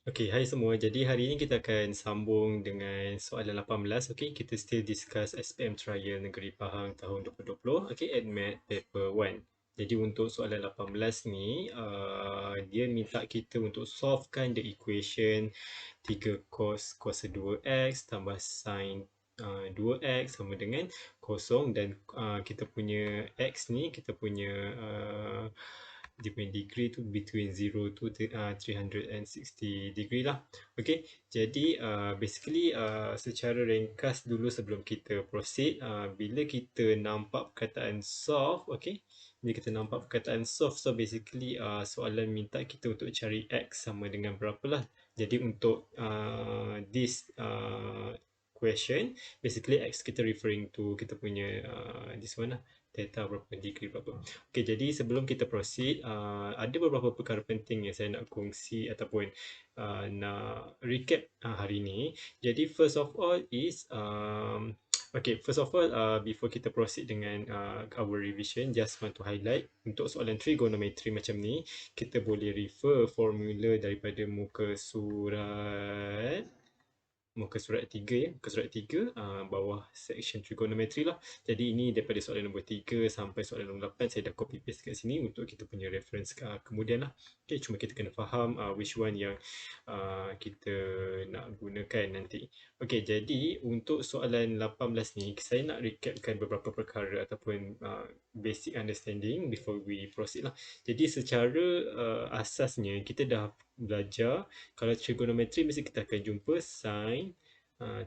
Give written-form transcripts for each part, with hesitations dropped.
Okey, hai semua. Jadi hari ini kita akan sambung dengan soalan 18. Okey, kita still discuss SPM Trial Negeri Pahang tahun 2020. Okey, AdMed Paper 1. Jadi untuk soalan 18 ni, dia minta kita untuk solvekan the equation 3 cos kuasa 2x tambah sin 2x sama dengan kosong dan kita punya x ni, kita punya dia punya degree tu between 0 to 360 degree lah. Okay, jadi basically secara ringkas dulu sebelum kita proceed, bila kita nampak perkataan solve, okay, bila kita nampak perkataan solve, so basically soalan minta kita untuk cari x sama dengan berapa lah. Jadi untuk this question, basically x kita referring to kita punya this one lah, theta berapa, degree berapa. Okay, jadi sebelum kita proceed, ada beberapa perkara penting yang saya nak kongsi ataupun nak recap hari ini. Jadi first of all is, okay, first of all, before kita proceed dengan our revision, just want to highlight untuk soalan trigonometry macam ni, kita boleh refer formula daripada muka surat 3 ya, muka surat 3 bawah section trigonometry lah. Jadi ini daripada soalan nombor 3 sampai soalan nombor 8 saya dah copy paste kat sini untuk kita punya reference kemudian lah. Okay, cuma kita kena faham which one yang kita nak gunakan nanti. Okay, jadi untuk soalan 18 ni saya nak recapkan beberapa perkara ataupun basic understanding before we proceed lah. Jadi secara asasnya kita dah belajar kalau trigonometry mesti kita akan jumpa sin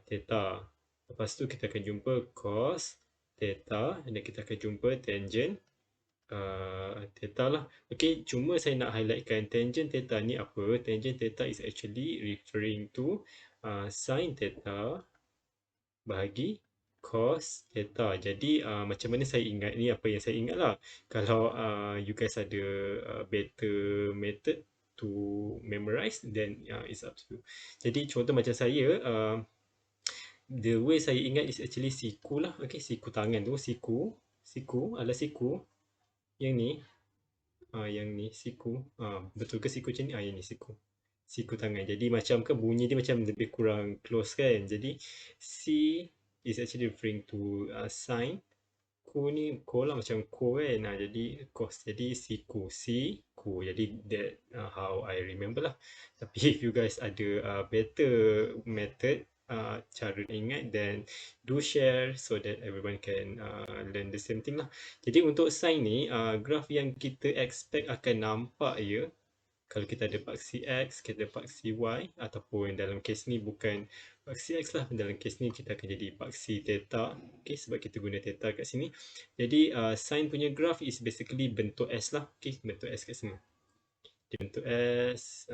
theta. Lepas tu kita akan jumpa cos theta dan kita akan jumpa tangent theta lah. Okay, cuma saya nak highlightkan tangent theta ni apa. Tangent theta is actually referring to sin theta bahagi cos theta. Jadi macam mana saya ingat ni, apa yang saya ingat lah. Kalau you guys ada better method to memorize, then it's up to you. Jadi contoh macam saya, the way saya ingat is actually siku lah. Okay, siku tangan tu, siku adalah siku. Yang ni siku. Betul ke siku macam ni? Yang ni siku tangan. Jadi macam ke bunyi dia macam lebih kurang close kan. Jadi C is actually referring to sin. Ku ni ko lah macam ko kan. Jadi cos. Jadi siku. Jadi that how I remember lah. Tapi if you guys ada better method, cara ingat, then do share so that everyone can learn the same thing lah. Jadi untuk sin ni, graph yang kita expect akan nampak ya, kalau kita ada paksi X, kita ada paksi Y, ataupun dalam kes ni bukan paksi X lah, dalam kes ni kita akan jadi paksi theta, okay, sebab kita guna theta kat sini. Jadi sin punya graph is basically bentuk S lah, okay, bentuk S kat sini. Dia bentuk S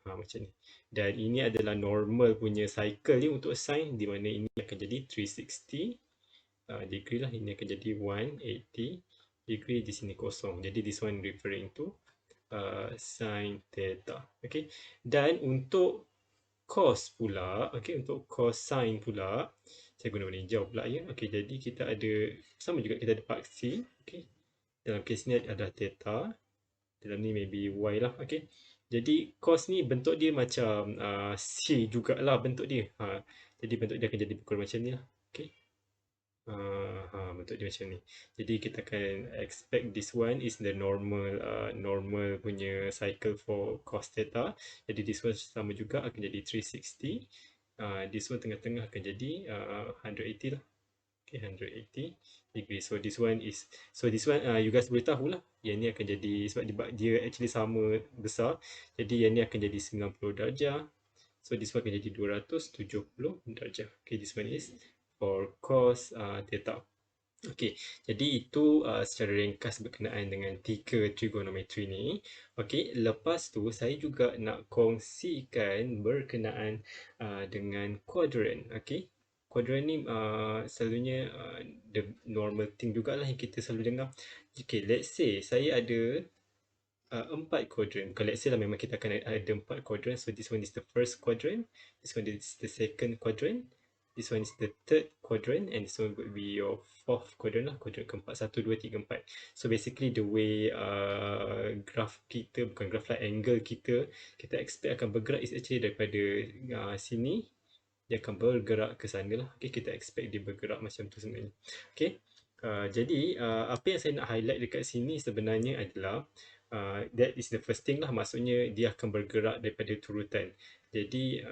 macam ni. Dan ini adalah normal punya cycle ni untuk sin, di mana ini akan jadi 360 degree lah, ini akan jadi 180 degree, di sini kosong. Jadi this one referring to sin theta. Okay. Dan untuk cos pula, okay, untuk cosine pula, saya guna warna hijau pula ya. Okay, jadi kita ada, sama juga kita ada paksi. Okay. Dalam kes ni ada theta. Dalam ni maybe y lah. Okay. Jadi cos ni bentuk dia macam C jugalah bentuk dia. Jadi bentuk dia akan jadi kurang macam ni lah. Okay. Bentuk dia macam ni. Jadi kita akan expect this one is the normal punya cycle for cos theta. Jadi this one sama juga akan jadi 360. This one tengah-tengah akan jadi 180 lah. Okay, 180 degree. So this one you guys boleh tahu lah. Yang ni akan jadi, sebab dia actually sama besar. Jadi yang ni akan jadi 90 darjah. So this one akan jadi 270 darjah. Okay, this one is for cos theta. Okey, jadi itu secara ringkas berkenaan dengan 3 trigonometry ni. Okey, lepas tu saya juga nak kongsikan berkenaan dengan quadrant. Okey, quadrant ni selalunya the normal thing jugalah yang kita selalu dengar. Okey, let's say saya ada 4 quadrant. Bukan let's say lah, memang kita akan ada 4 quadrant. So this one is the first quadrant, this one is the second quadrant, This one is the third quadrant and this one would be your fourth quadrant lah, quadrant keempat, 1, 2, 3, 4. So basically the way graph kita, bukan graph lah, angle kita expect akan bergerak is actually daripada sini, dia akan bergerak ke sana lah. Okay, kita expect dia bergerak macam tu sebenarnya. Okay, jadi apa yang saya nak highlight dekat sini sebenarnya adalah that is the first thing lah, maksudnya dia akan bergerak daripada turutan. Jadi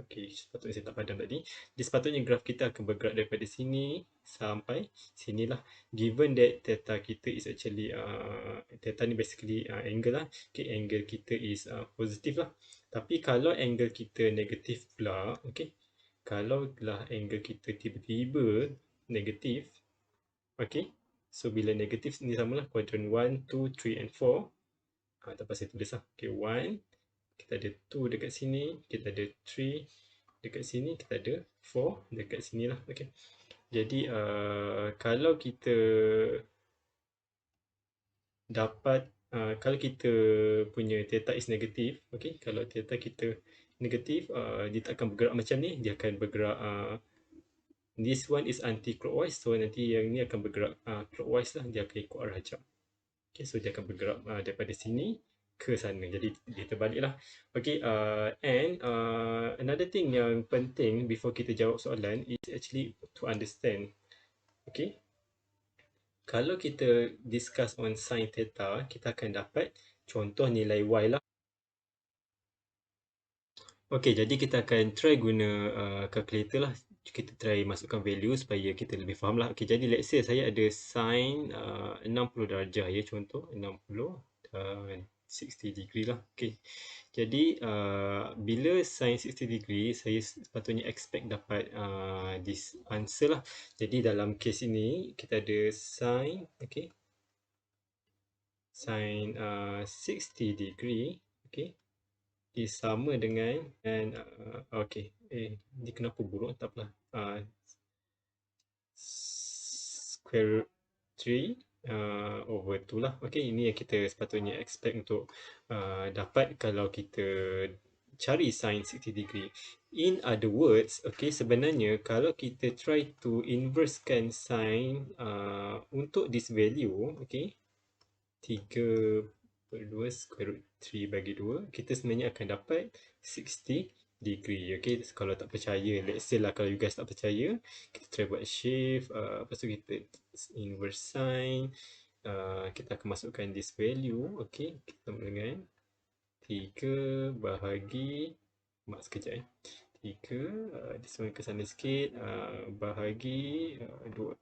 okay, sepatutnya saya tak padam tadi. Dia sepatutnya graf kita akan bergerak daripada sini sampai sini lah. Given that theta kita is actually theta ni basically angle lah. Okay, angle kita is positif lah. Tapi kalau angle kita negatif pula, okay, kalau lah angle kita tiba-tiba negatif, okay, so bila negatif ni samalah quadrant 1, 2, 3 and 4. Tak apa saya tulis lah. Okay, 1, kita ada 2 dekat sini, kita ada 3 dekat sini, kita ada 4 dekat sini lah. Okay, jadi kalau kita dapat kalau kita punya theta is negatif, okay, kalau theta kita negatif, dia tak akan bergerak macam ni, dia akan bergerak this one is anti-clockwise, so nanti yang ni akan bergerak clockwise lah, dia akan ikut arah jam. Okay, so dia akan bergerak daripada sini ke sana, jadi dia terbalik lah. Okay, and another thing yang penting before kita jawab soalan is actually to understand. Okay, kalau kita discuss on sin theta, kita akan dapat contoh nilai y lah. Okay, jadi kita akan try guna calculator lah. Kita try masukkan value supaya kita lebih faham lah. Okay, jadi let's say saya ada sin 60 darjah ya, contoh 60 dan 60 degree lah. Okay, jadi bila sin 60 degree, saya sepatutnya expect dapat this answer lah. Jadi dalam case ini kita ada sin, okay, sin 60 degree, okay, is sama dengan okay, ni kenapa buruk, tak apalah, square root 3 over 2 lah. Okay, ini yang kita sepatutnya expect untuk dapat kalau kita cari sin 60 degree. In other words, okay, sebenarnya kalau kita try to inversekan sin untuk this value, okay, 3/2 square root 3 bagi 2, kita sebenarnya akan dapat 60 degree. Okay, kalau tak percaya, let's say lah kalau you guys tak percaya, kita try buat shift, lepas tu kita inverse sin, kita akan masukkan this value. Okay, kita dengan 3 bahagi, mak sekejap 3, this one ke sana sikit, bahagi 2.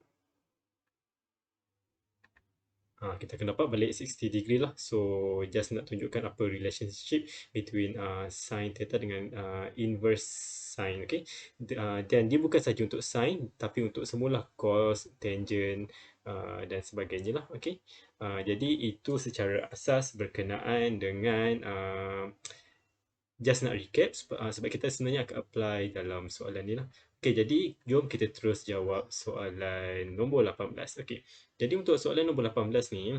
Kita akan dapat balik 60 degree lah. So just nak tunjukkan apa relationship between sin theta dengan inverse sin. Okay, dan dia bukan saja untuk sin, tapi untuk semula cos, tangent dan sebagainya lah. Okay, jadi itu secara asas berkenaan dengan just nak recap sebab kita sebenarnya akan apply dalam soalan ni lah. Okay, jadi jom kita terus jawab soalan nombor 18. Okay, jadi untuk soalan nombor 18 ni,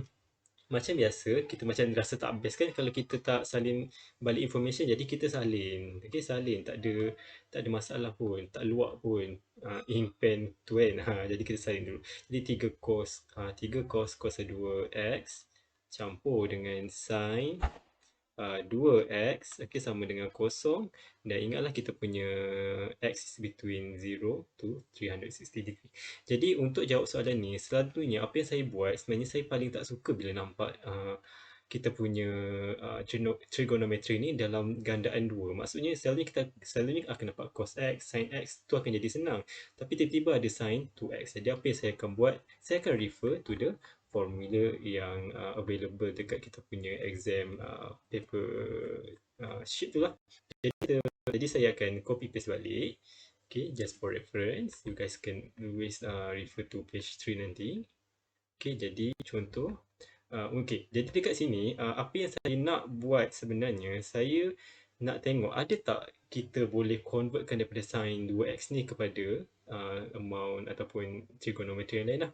macam biasa, kita macam rasa tak best kan kalau kita tak salin balik information, jadi kita salin. Okay, salin, tak ada masalah pun, tak luak pun ink pen tu kan. Jadi kita salin dulu. Jadi 3 cos kuasa 2x campur dengan sin 2x, okay, sama dengan kosong. Dan ingatlah kita punya x is between 0 to 360 degree. Jadi untuk jawab soalan ni, selalunya apa yang saya buat, sebenarnya saya paling tak suka bila nampak kita punya trigonometry ni dalam gandaan dua. Maksudnya selalunya akan dapat cos x, sin x, tu akan jadi senang. Tapi tiba-tiba ada sin 2x. Jadi apa yang saya akan buat, saya akan refer to the formula yang available dekat kita punya exam paper sheet tu lah. Jadi saya akan copy paste balik. Okay, just for reference, you guys can always refer to page 3 nanti. Okay, jadi contoh. Okay, jadi dekat sini apa yang saya nak buat sebenarnya, saya nak tengok ada tak kita boleh convertkan daripada sin 2x ni kepada amount ataupun trigonometry yang lain lah.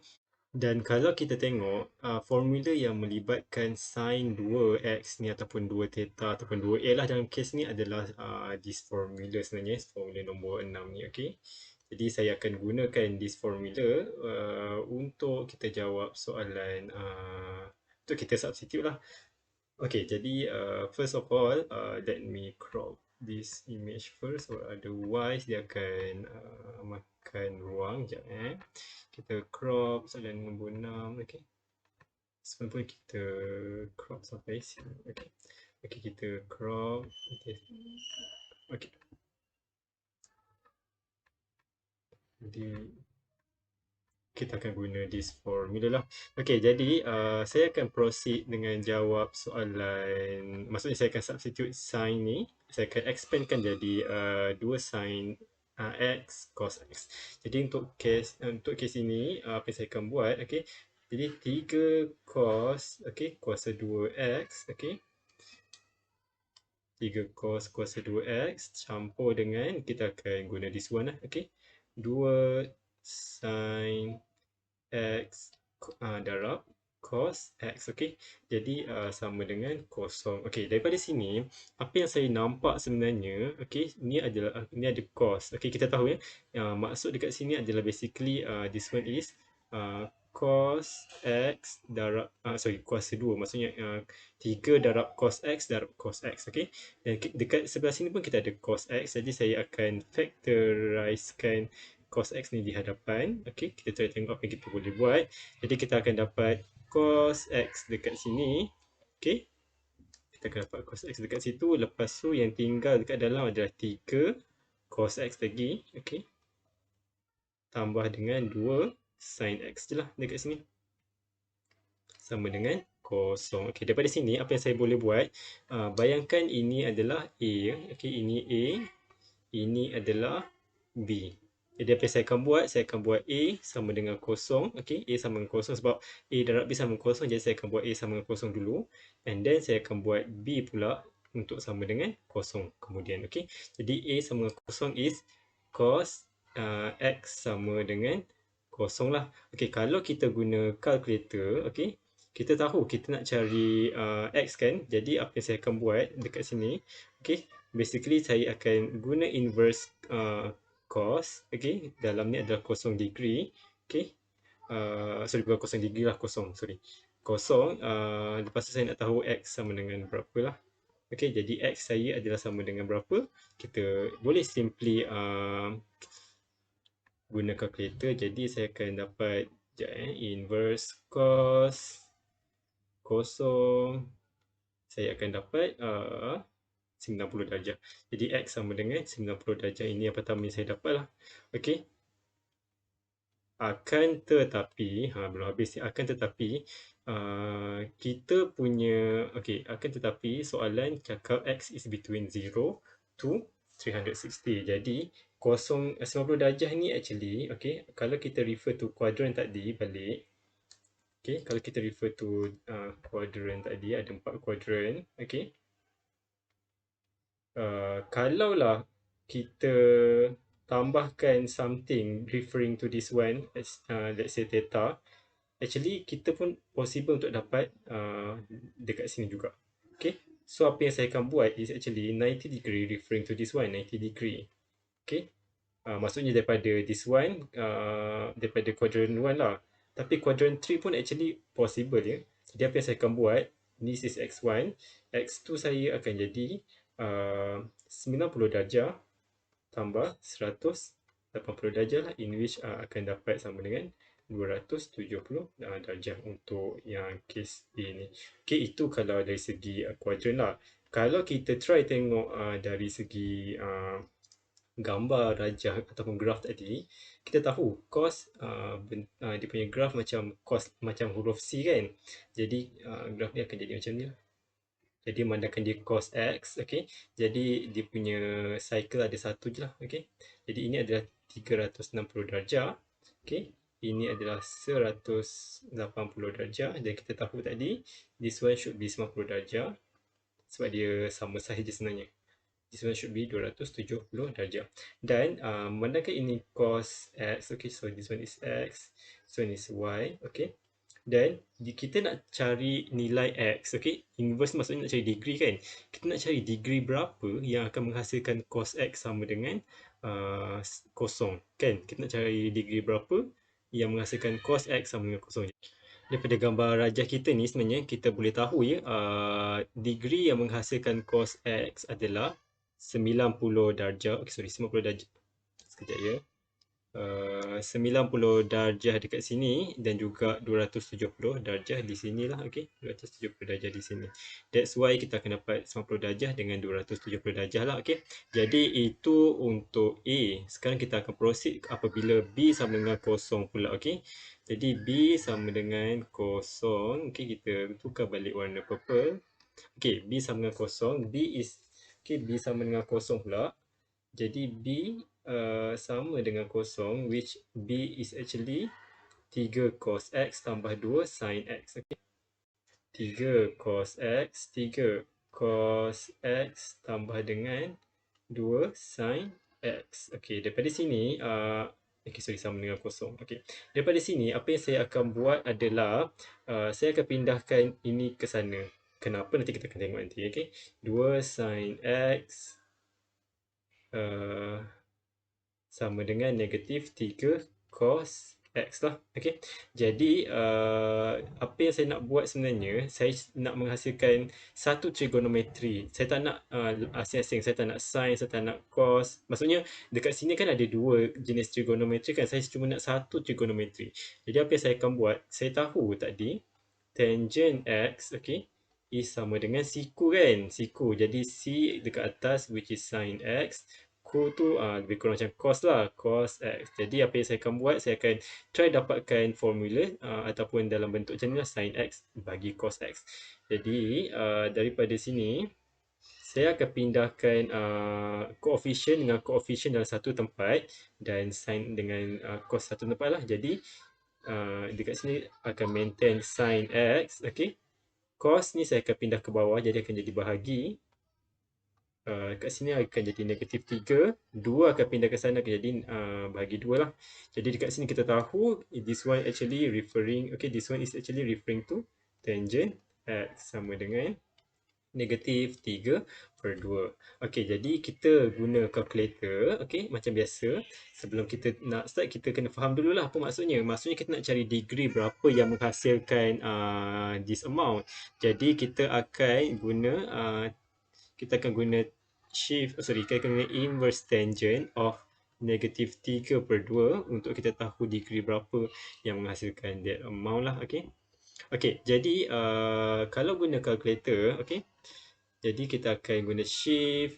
Dan kalau kita tengok formula yang melibatkan sin 2x ni ataupun 2 theta ataupun 2a lah dalam kes ni adalah this formula sebenarnya, formula nombor 6 ni, okey. Jadi saya akan gunakan this formula untuk kita jawab soalan untuk kita substitute lah. Okay, jadi first of all, let me crop this image first, or otherwise dia akan makan ruang. Sekejap kita crop soalan nombor 6. Okay, sebenarnya kita crop sampai sini. Okay, okay kita crop. Okay, okay. Jadi kita akan guna this formula lah. Okay, jadi saya akan proceed dengan jawab soalan. Maksudnya saya akan substitute sin ni. Saya akan expandkan jadi 2 sin x cos x. Jadi untuk case ini, apa yang saya akan buat, okay. Jadi 3 cos, okay, kuasa 2x, okay. 3 cos kuasa 2x campur dengan, kita akan guna this one lah, okay. 2 sin x darab cos x, okey. Jadi sama dengan kosong. Okey, daripada sini apa yang saya nampak sebenarnya, okey, ni ada cos. Okey, kita tahu ya. Maksud dekat sini adalah basically this one is cos x darab kuasa 2. Maksudnya 3 darab cos x darab cos x, okey. Dan dekat sebelah sini pun kita ada cos x. Jadi saya akan factorizekan cos x ni di hadapan. Okey, kita try tengok apa yang kita boleh buat. Jadi kita akan dapat cos x dekat sini. Okey, kita akan dapat cos x dekat situ. Lepas tu yang tinggal dekat dalam adalah 3 cos x lagi. Okey, tambah dengan 2 sin x je lah dekat sini. Sama dengan kosong. Okey, daripada sini apa yang saya boleh buat, bayangkan ini adalah A. Okey, ini A. Ini adalah B. Jadi apa yang saya akan buat A sama dengan kosong. Okay, A sama dengan kosong sebab A darab B sama dengan kosong. Jadi saya akan buat A sama dengan kosong dulu. And then saya akan buat B pula untuk sama dengan kosong kemudian. Okay, jadi A sama dengan kosong is cos X sama dengan kosong lah. Okay, kalau kita guna calculator, okay, kita tahu kita nak cari X kan. Jadi apa yang saya akan buat dekat sini, okay, basically saya akan guna inverse cos, okay, dalam ni adalah 0 degree, okay, sorry bukan 0 degree lah, kosong, sorry, kosong, lepas tu saya nak tahu x sama dengan berapa lah, okay, jadi x saya adalah sama dengan berapa, kita boleh simply guna calculator, jadi saya akan dapat, inverse cos kosong, saya akan dapat 90 darjah. Jadi X sama dengan 90 darjah. Ini yang pertama yang saya dapat lah. Okey. Akan tetapi, belum habis ni. Akan tetapi, kita punya, okey, akan tetapi soalan cakap X is between 0 to 360. Jadi, 90 darjah ni actually, okey, kalau kita refer to quadrant tadi balik, okey, kalau kita refer to quadrant tadi, ada 4 quadrant, okey. Kalaulah kita tambahkan something referring to this one, let's say theta, actually kita pun possible untuk dapat dekat sini juga. Okay, so apa yang saya akan buat is actually 90 degree referring to this one, 90 degree. Okay, maksudnya daripada this one, daripada quadrant 1 lah. Tapi quadrant 3 pun actually possible ya. Jadi apa yang saya akan buat, this is x1, x2 saya akan jadi 90 darjah tambah 180 darjah lah, in which akan dapat sama dengan 270 darjah untuk yang case A ni. Okay, itu kalau dari segi kuadran lah. Kalau kita try tengok dari segi gambar rajah ataupun graf tadi, kita tahu cos dia punya graf macam cos macam huruf C kan. Jadi graf ni akan jadi macam ni lah. Jadi memandangkan dia cos X, okay. Jadi dia punya cycle ada satu je lah, okay. Jadi ini adalah 360 darjah, okay. Ini adalah 180 darjah dan kita tahu tadi this one should be 90 darjah sebab dia sama sahaja sebenarnya. This one should be 270 darjah. Dan memandangkan ini cos X, okay, so this one is X, this one is Y, okay. Dan kita nak cari nilai X, okay. Inverse maksudnya nak cari degree kan. Kita nak cari degree berapa yang akan menghasilkan cos X sama dengan kosong, kan. Kita nak cari degree berapa yang menghasilkan cos X sama dengan kosong. Daripada gambar rajah kita ni sebenarnya kita boleh tahu ya, degree yang menghasilkan cos X adalah 90 darjah. Okay, sorry, 90 darjah. Sekejap ya. 90 darjah dekat sini dan juga 270 darjah di sini lah. Okay, 270 darjah di sini. That's why kita akan dapat 90 darjah dengan 270 darjah lah. Okay, jadi itu untuk A. Sekarang kita akan proceed apabila B sama dengan kosong pula. Okay, jadi B sama dengan kosong. Okay, kita tukar balik warna purple. Okay, B sama dengan kosong. Okay, B sama dengan kosong pula. Jadi B sama dengan kosong, which B is actually 3 cos X tambah 2 sin X. Okay. 3 cos X, 3 cos X tambah dengan 2 sin X. Okay, daripada sini, okay, sorry, sama dengan kosong. Okay, daripada sini, apa yang saya akan buat adalah, saya akan pindahkan ini ke sana. Kenapa? Nanti kita akan tengok nanti. Okay, 2 sin X sama dengan negatif 3 cos X lah. Okay. Jadi, apa yang saya nak buat sebenarnya, saya nak menghasilkan satu trigonometri. Saya tak nak asing-asing. Saya tak nak sin, saya tak nak cos. Maksudnya, dekat sini kan ada dua jenis trigonometri kan. Saya cuma nak satu trigonometri. Jadi, apa yang saya akan buat, saya tahu tadi, tangent X, okay, is sama dengan siku kan. Siku. Jadi, C dekat atas, which is sin X. Ku tu lebih kurang macam cos lah, cos X. Jadi apa yang saya akan buat, saya akan try dapatkan formula ataupun dalam bentuk macam ni lah, sin X bagi cos X. Jadi daripada sini saya akan pindahkan coefficient dengan coefficient dalam satu tempat dan sin dengan cos satu tempat lah. Jadi dekat sini akan maintain sin X, okay. Cos ni saya akan pindah ke bawah, jadi akan jadi bahagi. Kat sini akan jadi negatif 3. 2 akan pindah ke sana, akan jadi bahagi 2 lah. Jadi dekat sini kita tahu this one actually referring, okay, this one is actually referring to tangent X sama dengan negatif 3/2. Okay, jadi kita guna calculator, okay, macam biasa. Sebelum kita nak start, kita kena faham dulu lah apa maksudnya. Maksudnya kita nak cari degree berapa yang menghasilkan this amount. Jadi kita akan guna kita akan guna kita akan guna inverse tangent of negatif 3/2 untuk kita tahu degree berapa yang menghasilkan that amount lah, okay. Okay, jadi kalau guna calculator, okay, jadi kita akan guna shift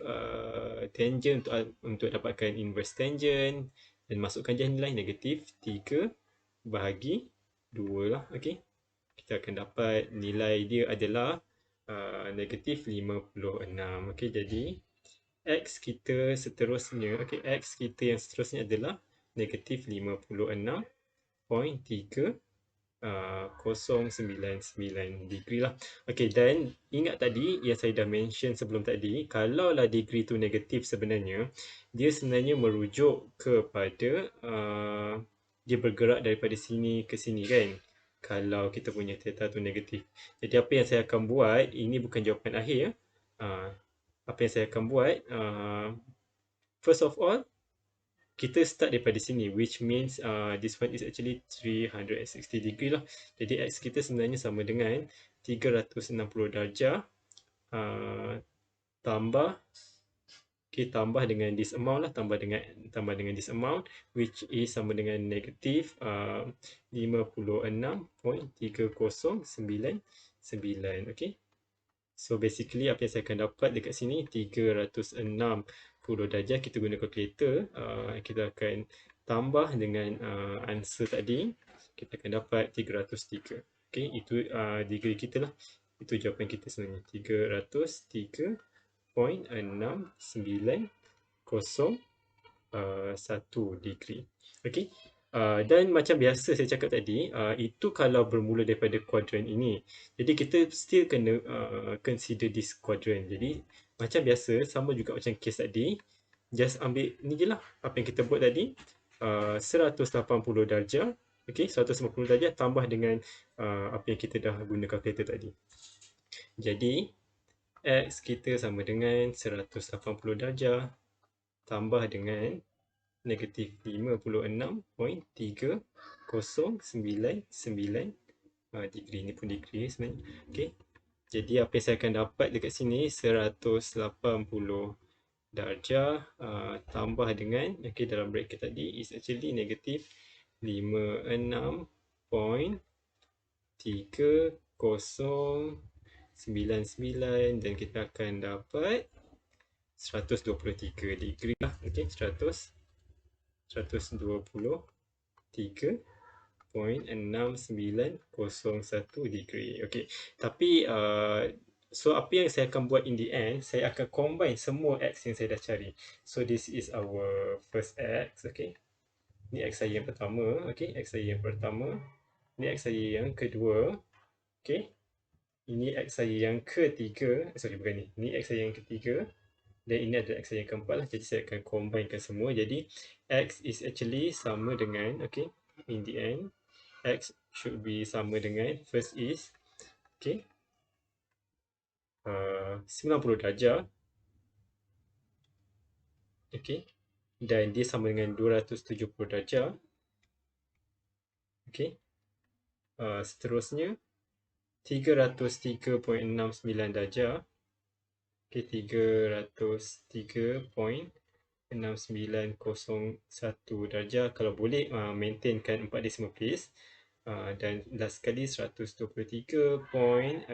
tangent untuk dapatkan inverse tangent dan masukkan je nilai negatif 3 bahagi 2 lah, okay. Kita akan dapat nilai dia adalah negatif 56. Okay, jadi X kita seterusnya, okay, X kita yang seterusnya adalah negatif 56.3 099 degree lah. Okay, dan ingat tadi yang saya dah mention sebelum tadi, kalaulah degree tu negatif sebenarnya, dia sebenarnya merujuk kepada dia bergerak daripada sini ke sini kan. Kalau kita punya theta tu negatif. Jadi apa yang saya akan buat, ini bukan jawapan akhir ya. Apa yang saya akan buat, first of all, kita start daripada sini, which means this one is actually 360 degree lah. Jadi X kita sebenarnya sama dengan 360 darjah tambah, okay, tambah dengan this amount lah, tambah dengan this amount, which is sama dengan negatif 56.3099. Okay. So basically apa yang saya akan dapat dekat sini 360 darjah, kita guna calculator, kita akan tambah dengan answer tadi, kita akan dapat 303. Okay, itu degree kita lah. Itu jawapan kita sebenarnya, 303.6901 degree. Okay, Dan macam biasa saya cakap tadi, itu kalau bermula daripada kuadran ini. Jadi kita still kena consider this quadrant. Jadi macam biasa, sama juga macam case tadi, just ambil ni je lah apa yang kita buat tadi, 180 darjah. Okay, 180 darjah tambah dengan apa yang kita dah guna kalkulator tadi. Jadi X kita sama dengan 180 darjah tambah dengan negatif 56.3099 degree. Ni pun degree sebenarnya. Okay. Jadi apa yang saya akan dapat dekat sini 180 darjah tambah dengan, okay, dalam bracket tadi is actually negatif 56.3099 dan kita akan dapat 123 degree lah. Okay, 123.6901 degree. Okay, tapi so apa yang saya akan buat in the end, saya akan combine semua X yang saya dah cari. So this is our first X. Okay, ni X saya yang pertama. Okay, X saya yang pertama. Ni X saya yang kedua. Okay, ini X saya yang ketiga. Sorry, bukan ni. Ni X saya yang ketiga. Dan ini adalah X saya yang keempat lah. Jadi saya akan combinekan semua. Jadi X is actually sama dengan, okay, in the end, X should be sama dengan, first is, okay, 90 darjah. Okay. Dan dia sama dengan 270 darjah. Okay. Seterusnya, 303.69 darjah. Okay, 303.6901 darjah. Kalau boleh, maintainkan 4 decimal place. Dan last sekali 123.6901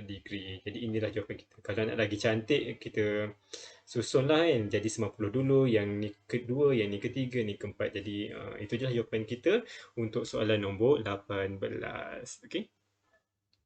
degree. Jadi inilah jawapan kita. Kalau nak lagi cantik, kita susunlah kan. Jadi 90 dulu, yang ni kedua, yang ni ketiga, ni keempat. Jadi itu je lah jawapan kita untuk soalan nombor 18. Okay.